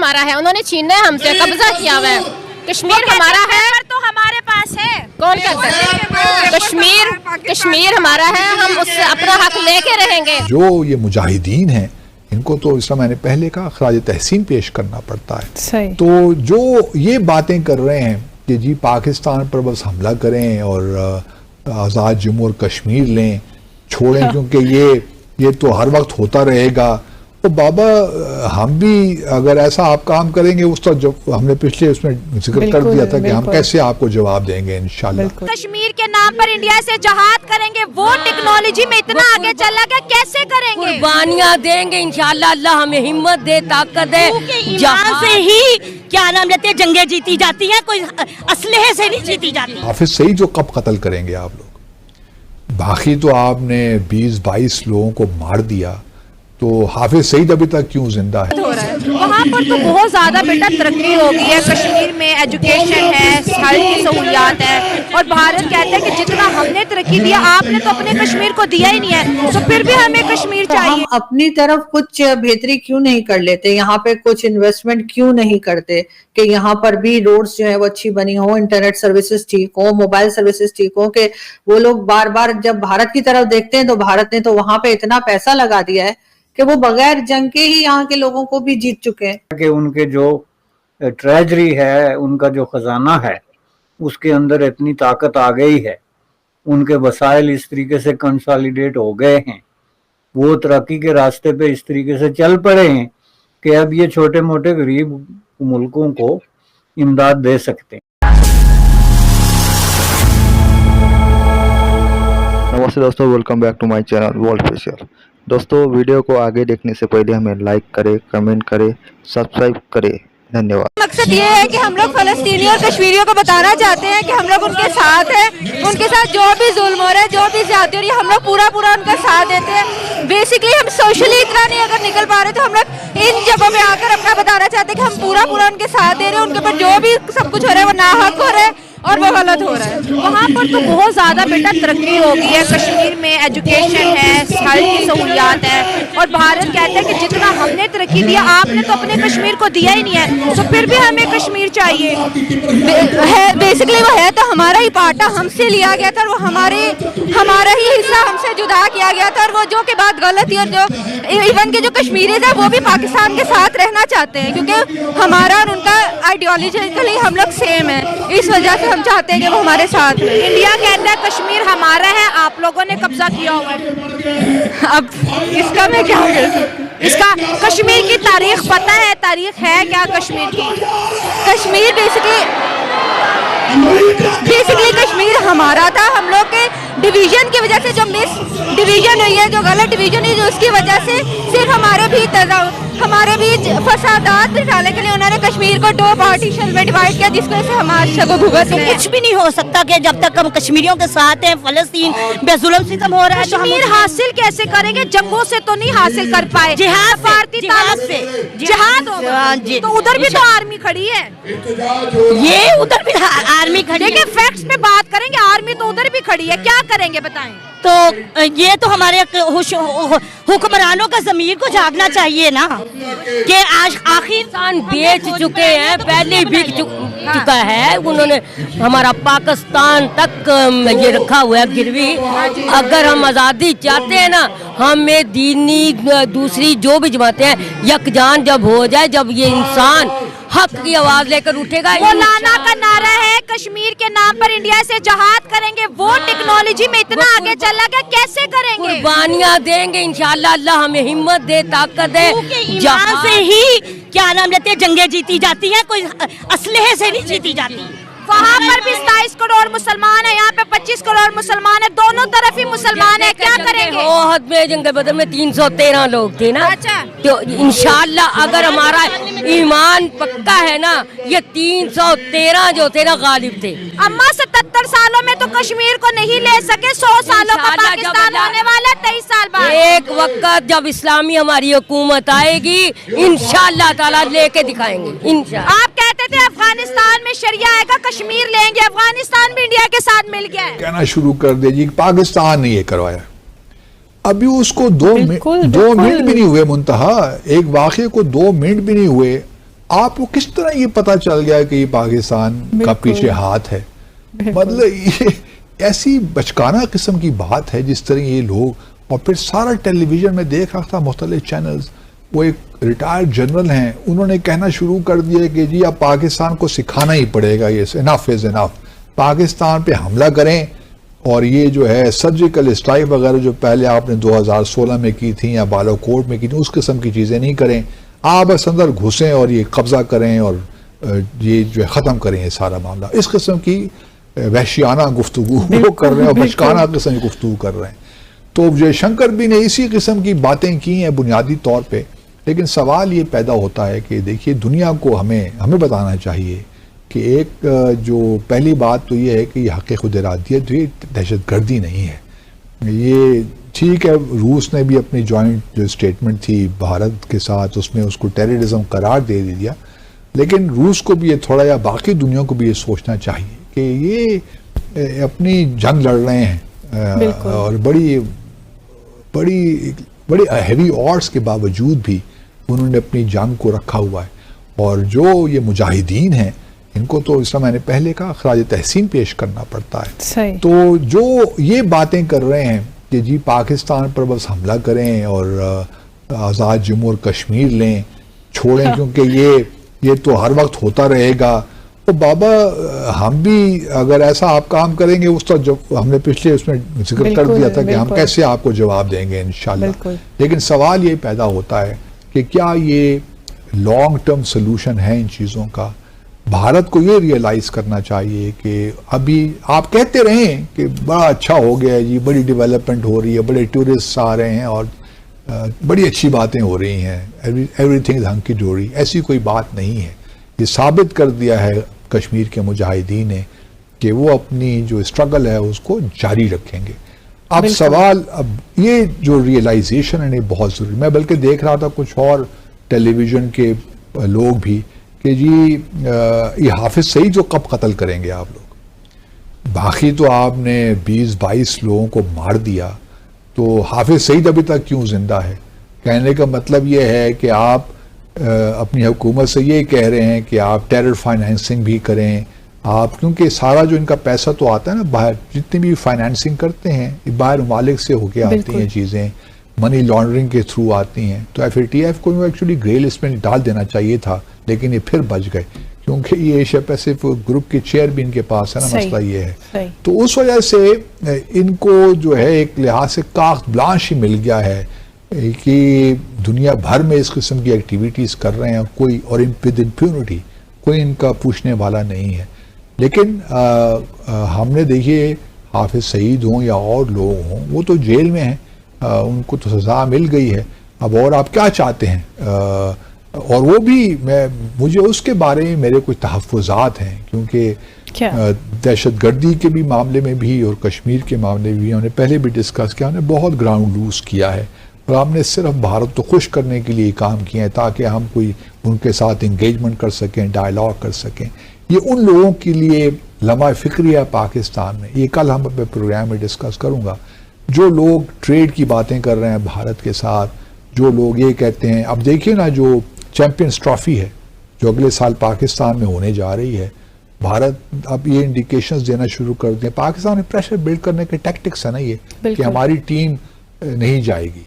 हमारा है, उन्होंने छीना है हमसे, कब्जा किया हुआ है। कश्मीर हमारा है तो हमारे पास है, कौन कहता है? कश्मीर हमारा है, हम उससे अपना हक लेके रहेंगे। जो ये मुजाहिदीन हैं इनको तो इसका मैंने पहले कहा खराज तहसीन पेश करना पड़ता है। सही। तो जो ये बातें कर रहे हैं कि जी पाकिस्तान पर बस हमला करें और आज़ाद जम्मू और कश्मीर लें छोड़ें क्योंकि ये तो हर वक्त होता रहेगा, तो बाबा हम भी अगर ऐसा आप काम करेंगे उस तो जो हमने पिछले उसमें जिक्र कर दिया था कि हम कैसे आपको जवाब देंगे इंशाल्लाह। कश्मीर के नाम पर इंडिया से जहाद करेंगे, वो टेक्नोलॉजी में इतना आगे चला गया, कैसे करेंगे? कुर्बानियां देंगे इंशाल्लाह, अल्लाह हमें हिम्मत दे, ताकत दे। जहां से ही क्या नाम लेते हैं जंगे जीती जाती हैं, कोई असलहे से नहीं जीती जाती। हाफिज सईद जो कब कत्ल करेंगे आप लोग? बाकी तो आपने 20-22 लोगों को मार दिया, तो हाफिज सईद अभी तक क्यों जिंदा है? वहाँ पर तो बहुत ज्यादा बेटा तरक्की हो गई है, कश्मीर में एजुकेशन है, हर की सहूलियात है, और भारत कहता है कि जितना हमने तरक्की दिया आपने तो अपने कश्मीर को दिया ही नहीं है, तो फिर भी हमें कश्मीर चाहिए। हम अपनी तरफ कुछ बेहतरी क्यों नहीं कर लेते? यहाँ पे कुछ इन्वेस्टमेंट क्यों नहीं करते कि यहाँ पर भी रोड्स जो है वो अच्छी बनी हो, इंटरनेट सर्विसेज ठीक हो, मोबाइल सर्विसेज ठीक हो, कि वो लोग बार बार जब भारत की तरफ देखते हैं तो भारत ने तो वहां पे इतना पैसा लगा दिया है कि वो बगैर जंग के ही यहाँ के लोगों को भी जीत चुके हैं। कि उनके जो ट्रेजरी है, उनका जो खजाना है, उसके अंदर इतनी ताकत आ गई है, उनके वसाइल इस तरीके से कंसोलिडेट हो गए हैं, वो तरक्की के रास्ते पे इस तरीके से चल पड़े हैं कि अब ये छोटे मोटे गरीब मुल्कों को इमदाद दे सकते हैं। नमस्ते दोस्तों, welcome back to my channel world special. दोस्तों वीडियो को आगे देखने से पहले हमें लाइक करें, कमेंट करें, सब्सक्राइब करें। धन्यवाद। मकसद ये है कि हम लोग फलस्तीनी और कश्मीरियों को बताना चाहते हैं कि हम लोग उनके साथ हैं, उनके साथ जो भी जुल्म हो रहा है, जो भी ज्यादती हो रही है, हम लोग पूरा उनका साथ देते हैं। बेसिकली हम सोशली इतना नहीं अगर निकल पा रहे तो हम लोग इन जगहों पे आकर अपना बताना चाहते हैं कि हम पूरा उनके साथ दे रहे हैं, उनके ऊपर जो भी सब कुछ हो रहा है वो नाहक हो रहा है और वो गलत हो रहा है। वहाँ पर तो बहुत ज़्यादा बेटा तरक्की हो गई है, कश्मीर में एजुकेशन है, हर की सहूलियात है, और भारत कहता है कि जितना हमने तरक्की दिया आपने तो अपने कश्मीर को दिया ही नहीं है, तो फिर भी हमें कश्मीर चाहिए। बेसिकली वो है तो हमारा ही पार्टा हमसे लिया गया था, और वो हमारा ही हिस्सा हमसे जुदा किया गया था, और वो जो कि बात गलत थी, और जो इवन के जो कश्मीरीज है वो भी पाकिस्तान के साथ रहना चाहते हैं क्योंकि हमारा और उनका आइडियोलॉजिकली हम लोग सेम है, इस वजह से हम चाहते हैं कि वो हमारे साथ है। इंडिया कहता है कश्मीर हमारा है, आप लोगों ने कब्जा किया हुआ है। अब इसका मैं क्या कर सकती हूँ? इसका कश्मीर की तारीख पता है? तारीख है क्या कश्मीर की? कश्मीर बेसिकली कश्मीर हमारा था, हम लोग के डिवीजन की वजह से जो मिस डिवीजन हुई है, जो गलत डिवीजन हुई, जो उसकी वजह से सिर्फ हमारे भी फसादात डालने के लिए उन्होंने कश्मीर को 2 पार्टीशन में डिवाइड किया, जिसकी वजह से हमारे को भुगत कुछ भी नहीं हो सकता कि जब तक हम कश्मीरियों के साथ हैं, फलस्तीन बेजुल्म सितम हो रहा है। कश्मीर हासिल कैसे करेंगे? जंगों से तो नहीं हासिल कर पाए, जिहाद होगा, तो उधर भी तो आर्मी खड़ी है, ये उधर भी आर्मी खड़ी है। फैक्ट्स पे बात करेंगे, आर्मी तो उधर भी खड़ी है, क्या करेंगे बताएं? तो ये तो हमारे हुक्मरानों का ज़मीर को जागना चाहिए ना कि आज आखिर इंसान बेच चुके हैं, पहले बिक चुका है, उन्होंने हमारा पाकिस्तान तक ये रखा हुआ है गिरवी। अगर हम आज़ादी चाहते हैं ना, हमें दीनी दूसरी जो भी जमातें हैं यकजान जब हो जाए, जब ये इंसान हक की आवाज लेकर उठेगा। मौलाना का नारा है कश्मीर के नाम पर इंडिया से जहाद करेंगे, वो टेक्नोलॉजी में इतना आगे चला गया, कैसे करेंगे? कुर्बानियां देंगे इंशाल्लाह, अल्लाह हमें हिम्मत दे, ताकत दे। जहां से ही क्या नाम लेते हैं जंगे जीती जाती हैं, कोई असलहे से नहीं जीती जाती। वहाँ पर भी 27 करोड़ मुसलमान है, यहाँ पे 25 करोड़ मुसलमान है, दोनों तरफ ही मुसलमान है, क्या करेंगे? ओहद में जंग बदर में 313 लोग थे ना। अच्छा। तो इंशाल्लाह अगर हमारा ईमान पक्का है ना, ये 313 जो थे ना गालिब थे। अम्मा 77 सालों में तो कश्मीर को नहीं ले सके, 100 सालों का पाकिस्तान होने वाला 23 साल बाद। एक वक्त जब इस्लामी हमारी हुकूमत आएगी, इंशाल्लाह ताला लेके दिखाएंगे इंशाल्लाह। आप कहते थे अफगानिस्तान में शरिया आएगा, कश्मीर लेंगे, अफगानिस्तान भी इंडिया के साथ मिल गया है। कहना शुरू कर दे जी पाकिस्तान ने ये करवाया, अभी उसको 2 मिनट भी नहीं हुए, मुंतहा एक वाक़े को 2 मिनट भी नहीं हुए, आपको किस तरह ये पता चल गया कि ये पाकिस्तान का पीछे हाथ है? मतलब ये ऐसी बचकाना किस्म की बात है जिस तरह ये लोग, और फिर सारा टेलीविजन में देख रहा था मुख्तलिफ चैनल्स, वो एक रिटायर्ड जनरल हैं, उन्होंने कहना शुरू कर दिया कि जी अब पाकिस्तान को सिखाना ही पड़ेगा, ये इनफ इज इनफ, पाकिस्तान पे हमला करें और ये जो है सर्जिकल स्ट्राइक वगैरह जो पहले आपने 2016 में की थी या बालाकोट में की थी, उस किस्म की चीज़ें नहीं करें, आप बस अंदर घुसें और ये कब्जा करें और ये जो है ख़त्म करें ये सारा मामला। इस किस्म की वहशियाना गुफ्तगू वो कर रहे हैं और बचकाना किस्म की गुफ्तगू कर रहे हैं। तो जयशंकर भी ने इसी किस्म की बातें की हैं बुनियादी तौर पे, लेकिन सवाल ये पैदा होता है कि देखिए दुनिया को हमें बताना चाहिए कि एक जो पहली बात तो ये है कि ये हक़ खुद इरादियत, ये दहशत गर्दी नहीं है। ये ठीक है, रूस ने भी अपनी जॉइंट जो स्टेटमेंट थी भारत के साथ उसमें उसको टेररिज्म करार दे दिया, लेकिन रूस को भी ये थोड़ा या बाकी दुनिया को भी ये सोचना चाहिए कि ये अपनी जंग लड़ रहे हैं और बड़ी हैवी ऑड्स के बावजूद भी उन्होंने अपनी जंग को रखा हुआ है। और जो ये मुजाहिदीन हैं इनको तो इसका मैंने पहले कहा खराज तहसीन पेश करना पड़ता है। सही। तो जो ये बातें कर रहे हैं कि जी पाकिस्तान पर बस हमला करें और आज़ाद जम्मू और कश्मीर लें, छोड़ें क्योंकि ये तो हर वक्त होता रहेगा, तो बाबा हम भी अगर ऐसा आप काम करेंगे, उस तो जब हमने पिछले उसमें जिक्र कर दिया था कि हम कैसे आपको जवाब देंगे इंशाल्लाह। लेकिन सवाल ये पैदा होता है कि क्या ये लॉन्ग टर्म सोल्यूशन है इन चीज़ों का? भारत को ये रियलाइज करना चाहिए कि अभी आप कहते रहें कि बड़ा अच्छा हो गया है जी, बड़ी डेवलपमेंट हो रही है, बड़े टूरिस्ट आ रहे हैं और बड़ी अच्छी बातें हो रही हैं, एवरीथिंग हंकी डोरी, ऐसी कोई बात नहीं है। ये साबित कर दिया है कश्मीर के मुजाहिदीन ने कि वो अपनी जो स्ट्रगल है उसको जारी रखेंगे। अब सवाल, अब ये जो रियलाइजेशन है बहुत ज़रूरी, मैं बल्कि देख रहा था कुछ और टेलीविज़न के लोग भी कि जी ये हाफिज सईद जो कब कत्ल करेंगे आप लोग, बाकी तो आपने 20-22 लोगों को मार दिया, तो हाफिज सईद अभी तक क्यों जिंदा है? कहने का मतलब ये है कि आप अपनी हुकूमत से ये कह रहे हैं कि आप टेरर फाइनेंसिंग भी करें आप, क्योंकि सारा जो इनका पैसा तो आता है ना बाहर, जितनी भी फाइनेंसिंग करते हैं बाहर ममालिक से होके आती हैं चीज़ें, मनी लॉन्ड्रिंग के थ्रू आती हैं। तो FATF को एक्चुअली ग्रे लिस्ट में डाल देना चाहिए था, लेकिन ये फिर बच गए क्योंकि ये एशिया पैसिफिक ग्रुप के चेयर भी इनके पास है ना, मसला ये है। तो उस वजह से इनको जो है एक लिहाज से कागज ब्लांश ही मिल गया है कि दुनिया भर में इस किस्म की एक्टिविटीज़ कर रहे हैं कोई, और विद इम्प्यूनिटी, कोई इनका पूछने वाला नहीं है। लेकिन हमने देखिए हाफिज सईद हों या और लोग हों, वो तो जेल में हैं, उनको तो सज़ा मिल गई है, अब और आप क्या चाहते हैं? और वो भी मुझे उसके बारे में मेरे कुछ तहफ़्फ़ुज़ात हैं, क्योंकि दहशत गर्दी के भी मामले में भी और कश्मीर के मामले में भी हमने पहले भी डिस्कस किया, हमने बहुत ग्राउंड लूज़ किया है और हमने सिर्फ भारत को खुश करने के लिए काम किए हैं ताकि हम कोई उनके साथ इंगेजमेंट कर सकें, डायलॉग कर सकें। ये उन लोगों के लिए लम्हा फ़िक्री है पाकिस्तान में, ये कल हम अपने प्रोग्राम में डिस्कस करूँगा, जो लोग ट्रेड की बातें कर रहे हैं भारत के साथ, जो लोग ये कहते हैं, अब देखिए ना जो चैंपियंस ट्रॉफी है जो अगले साल पाकिस्तान में होने जा रही है, भारत अब ये इंडिकेशंस देना शुरू कर दें, पाकिस्तान में प्रेशर बिल्ड करने के टैक्टिक्स है ना ये कि हमारी टीम नहीं जाएगी।